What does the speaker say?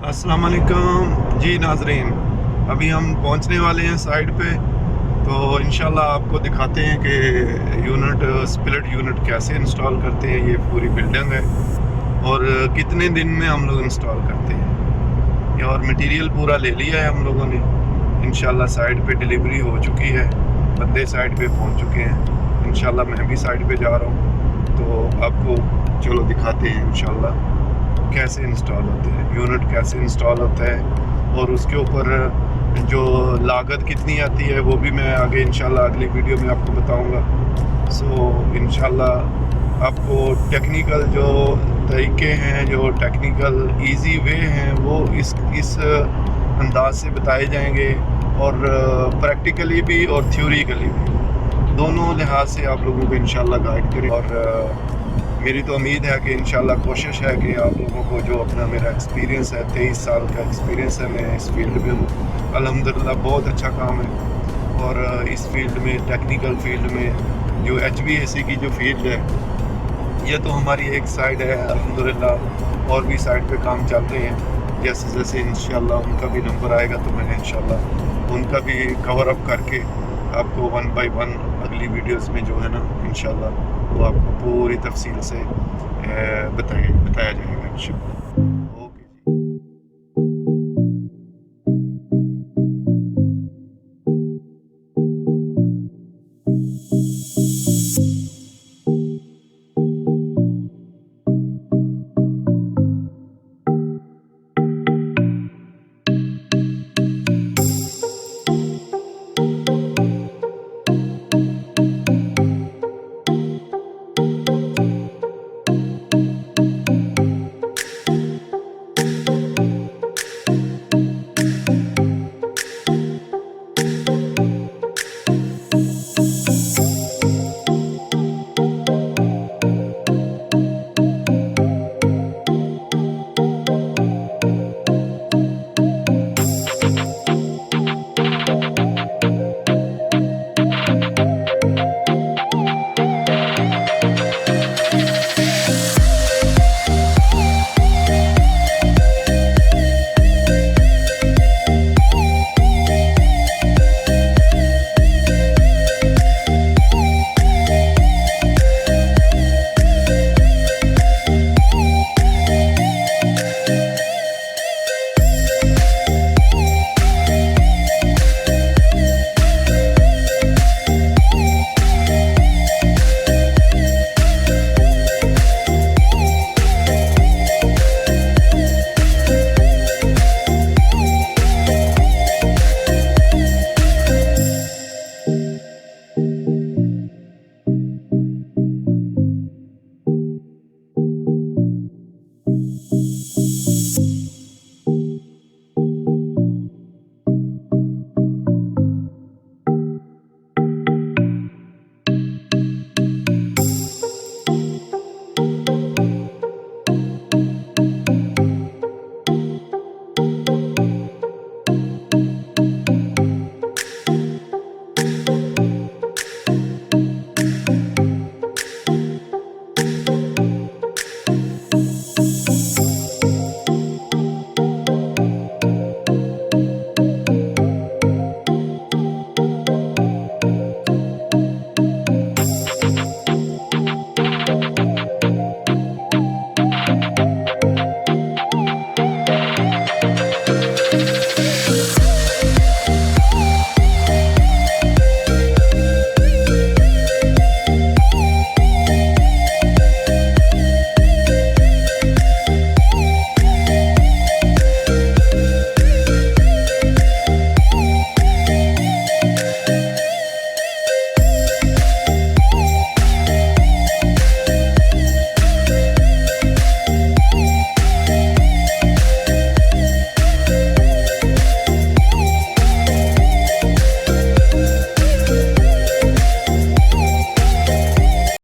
अस्सलाम वालेकुम जी नाजरीन, अभी हम पहुंचने वाले हैं साइट पे। तो इंशाल्लाह आपको दिखाते हैं कि स्पिलिट यूनिट कैसे इंस्टॉल करते हैं। ये पूरी बिल्डिंग है और कितने दिन में हम लोग इंस्टॉल करते हैं। और मटेरियल पूरा ले लिया है हम लोगों ने। इंशाल्लाह साइट पे डिलीवरी हो चुकी है, बंदे साइट पे पहुंच चुके हैं। इंशाल्लाह मैं भी साइट पे जा रहा हूँ, तो आपको चलो दिखाते हैं इंशाल्लाह कैसे इंस्टॉल होते हैं, यूनिट कैसे इंस्टॉल होता है और उसके ऊपर जो लागत कितनी आती है वो भी मैं आगे इंशाल्लाह अगली वीडियो में आपको बताऊंगा। सो इंशाल्लाह आपको टेक्निकल जो तरीके हैं, जो टेक्निकल इजी वे हैं, वो इस अंदाज से बताए जाएंगे और प्रैक्टिकली भी और थ्योरिकली भी दोनों लिहाज से आप लोगों को इंशाल्लाह गाइड करें। और मेरी तो उम्मीद है कि इंशाल्लाह कोशिश है कि आप लोगों को जो अपना मेरा एक्सपीरियंस है, 23 साल का एक्सपीरियंस है, मैं इस फील्ड में हूँ। अल्हम्दुलिल्लाह बहुत अच्छा काम है। और इस फील्ड में, टेक्निकल फील्ड में, जो HVAC की जो फील्ड है, ये तो हमारी एक साइड है। अल्हम्दुलिल्लाह और भी साइड पे काम चल रहे हैं। जैसे जैसे इंशाल्लाह उनका भी नंबर आएगा तो मैं इंशाल्लाह उनका भी कवर अप करके आपको 1 बाय 1 अगली वीडियोस में जो है ना इंशाल्लाह वो आपको पूरी तफसील से बताया जाएगा इंशाल्लाह।